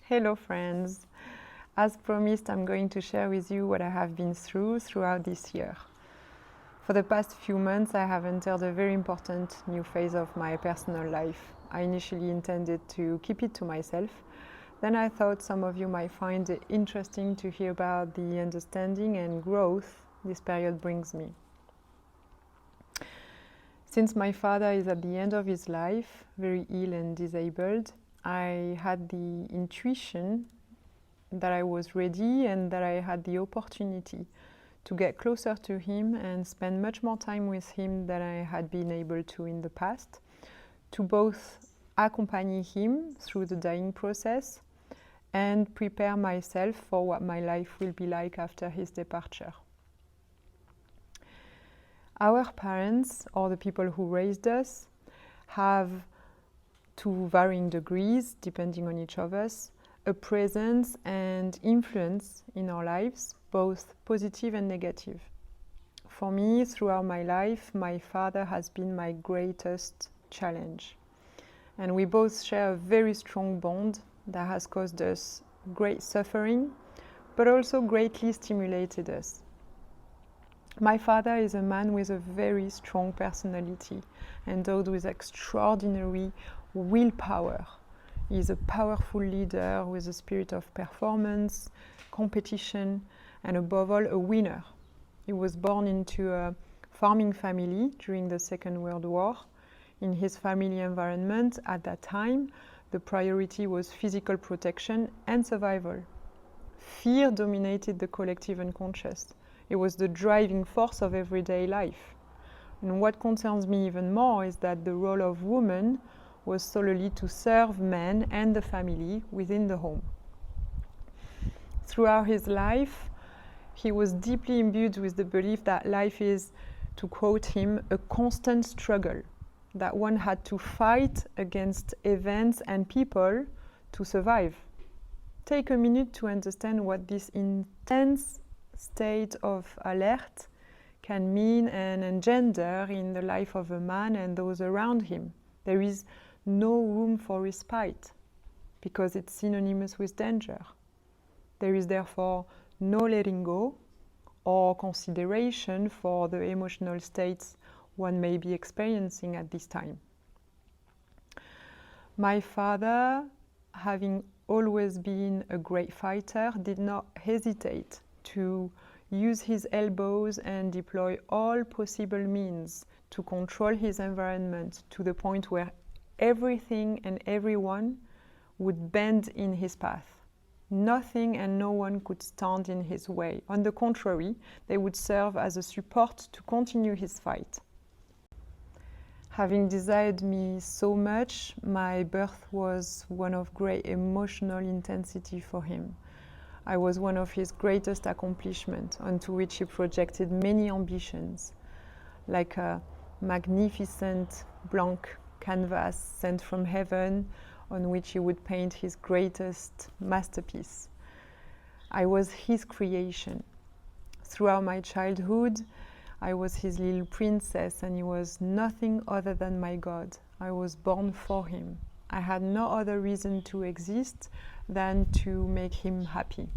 Hello friends! As promised, I'm going to share with you what I have been throughout this year. For the past few months, I have entered a very important new phase of my personal life. I initially intended to keep it to myself. Then I thought some of you might find it interesting to hear about the understanding and growth this period brings me. Since my father is at the end of his life, very ill and disabled, I had the intuition that I was ready and that I had the opportunity to get closer to him and spend much more time with him than I had been able to in the past, to both accompany him through the dying process and prepare myself for what my life will be like after his departure. Our parents, or the people who raised us, have, to varying degrees, depending on each of us, a presence and influence in our lives, both positive and negative. For me, throughout my life, my father has been my greatest challenge. And we both share a very strong bond that has caused us great suffering, but also greatly stimulated us. My father is a man with a very strong personality, endowed with extraordinary willpower. He is a powerful leader with a spirit of performance, competition, and above all, a winner. He was born into a farming family during the Second World War. In his family environment at that time, the priority was physical protection and survival. Fear dominated the collective unconscious. It was the driving force of everyday life. And what concerns me even more is that the role of woman was solely to serve men and the family within the home. Throughout his life, he was deeply imbued with the belief that life is, to quote him, a constant struggle, that one had to fight against events and people to survive. Take a minute to understand what this intense state of alert can mean and engender in the life of a man and those around him. There is no room for respite because it's synonymous with danger. There is therefore no letting go or consideration for the emotional states one may be experiencing at this time. My father, having always been a great fighter, did not hesitate to use his elbows and deploy all possible means to control his environment to the point where everything and everyone would bend in his path. Nothing and no one could stand in his way. On the contrary, they would serve as a support to continue his fight. Having desired me so much, my birth was one of great emotional intensity for him. I was one of his greatest accomplishments, onto which he projected many ambitions, like a magnificent blank canvas sent from heaven on which he would paint his greatest masterpiece. I was his creation. Throughout my childhood, I was his little princess and he was nothing other than my God. I was born for him. I had no other reason to exist than to make him happy.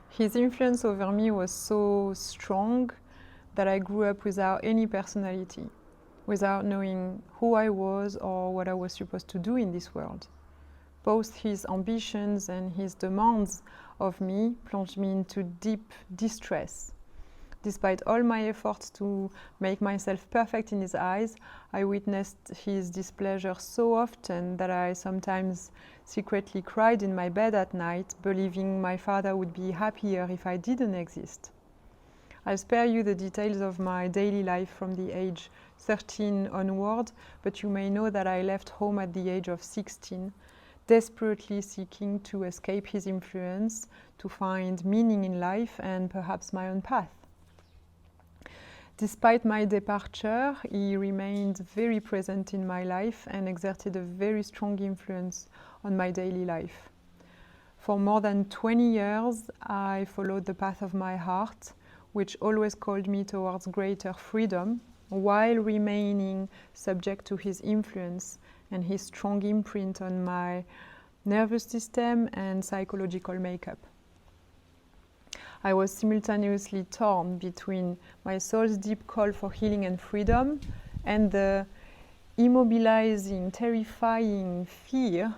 His influence over me was so strong that I grew up without any personality, without knowing who I was or what I was supposed to do in this world. Both his ambitions and his demands of me plunged me into deep distress. Despite all my efforts to make myself perfect in his eyes, I witnessed his displeasure so often that I sometimes secretly cried in my bed at night, believing my father would be happier if I didn't exist. I'll spare you the details of my daily life from the age 13 onward, but you may know that I left home at the age of 16, desperately seeking to escape his influence, to find meaning in life and perhaps my own path. Despite my departure, he remained very present in my life and exerted a very strong influence on my daily life. For more than 20 years, I followed the path of my heart, which always called me towards greater freedom, while remaining subject to his influence and his strong imprint on my nervous system, and psychological makeup. I was simultaneously torn between my soul's deep call for healing and freedom and the immobilizing, terrifying fear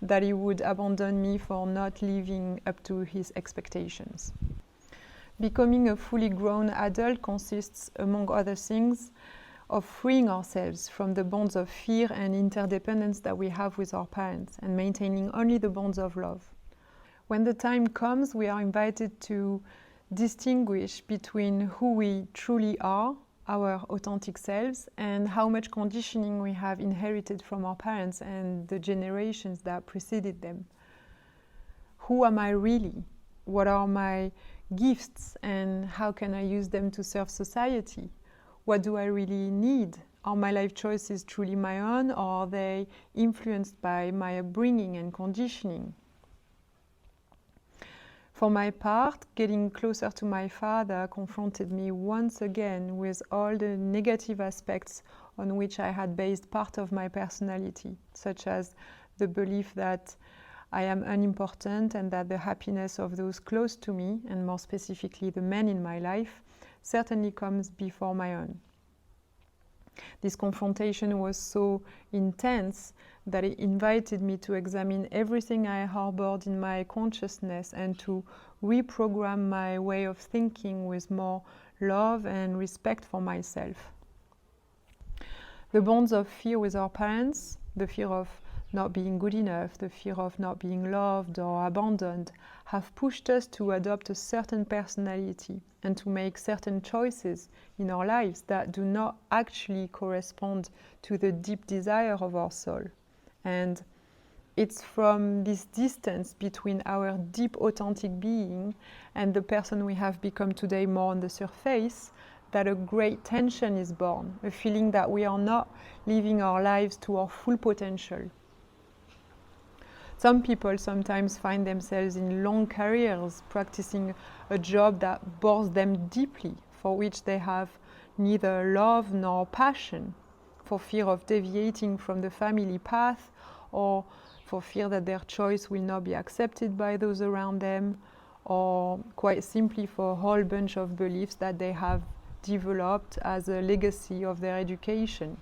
that he would abandon me for not living up to his expectations. Becoming a fully grown adult consists, among other things, of freeing ourselves from the bonds of fear and interdependence that we have with our parents and maintaining only the bonds of love. When the time comes, we are invited to distinguish between who we truly are, our authentic selves, and how much conditioning we have inherited from our parents and the generations that preceded them. Who am I really? What are my gifts and how can I use them to serve society? What do I really need? Are my life choices truly my own, or are they influenced by my upbringing and conditioning? For my part, getting closer to my father confronted me once again with all the negative aspects on which I had based part of my personality, such as the belief that I am unimportant and that the happiness of those close to me, and more specifically the men in my life, certainly comes before my own. This confrontation was so intense that it invited me to examine everything I harbored in my consciousness and to reprogram my way of thinking with more love and respect for myself. The bonds of fear with our parents, the fear of not being good enough, the fear of not being loved or abandoned, have pushed us to adopt a certain personality and to make certain choices in our lives that do not actually correspond to the deep desire of our soul. And it's from this distance between our deep authentic being and the person we have become today more on the surface that a great tension is born, a feeling that we are not living our lives to our full potential. Some people sometimes find themselves in long careers practicing a job that bores them deeply, for which they have neither love nor passion, for fear of deviating from the family path, or for fear that their choice will not be accepted by those around them, or quite simply for a whole bunch of beliefs that they have developed as a legacy of their education.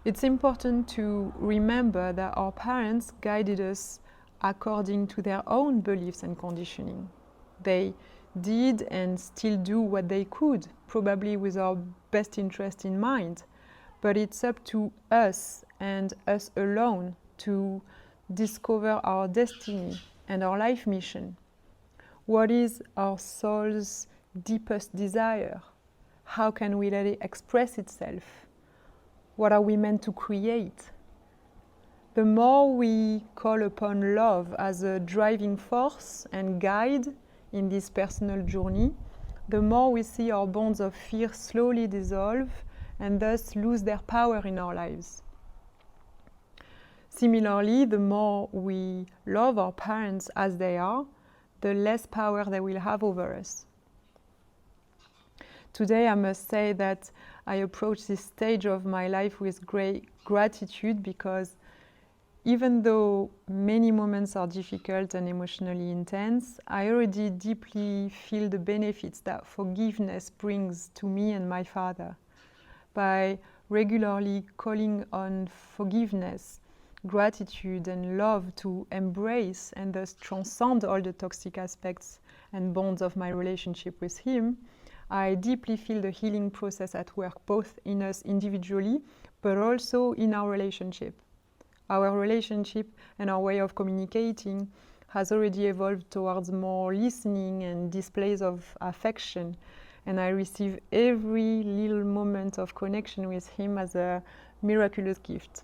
It's important to remember that our parents guided us according to their own beliefs and conditioning. They did and still do what they could, probably with our best interest in mind. But it's up to us and us alone to discover our destiny and our life mission. What is our soul's deepest desire? How can we let it express itself? What are we meant to create? The more we call upon love as a driving force and guide in this personal journey, the more we see our bonds of fear slowly dissolve and thus lose their power in our lives. Similarly, the more we love our parents as they are, the less power they will have over us. Today, I must say that I approach this stage of my life with great gratitude, because even though many moments are difficult and emotionally intense, I already deeply feel the benefits that forgiveness brings to me and my father. By regularly calling on forgiveness, gratitude and love to embrace and thus transcend all the toxic aspects and bonds of my relationship with him, I deeply feel the healing process at work, both in us individually, but also in our relationship. Our relationship and our way of communicating has already evolved towards more listening and displays of affection, and I receive every little moment of connection with him as a miraculous gift.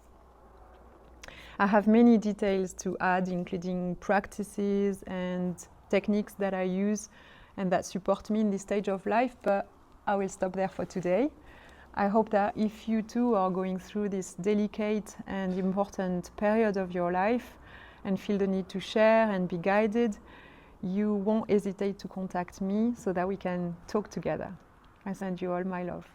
I have many details to add, including practices and techniques that I use and that support me in this stage of life, but I will stop there for today. I hope that if you too are going through this delicate and important period of your life and feel the need to share and be guided, you won't hesitate to contact me so that we can talk together. I send you all my love.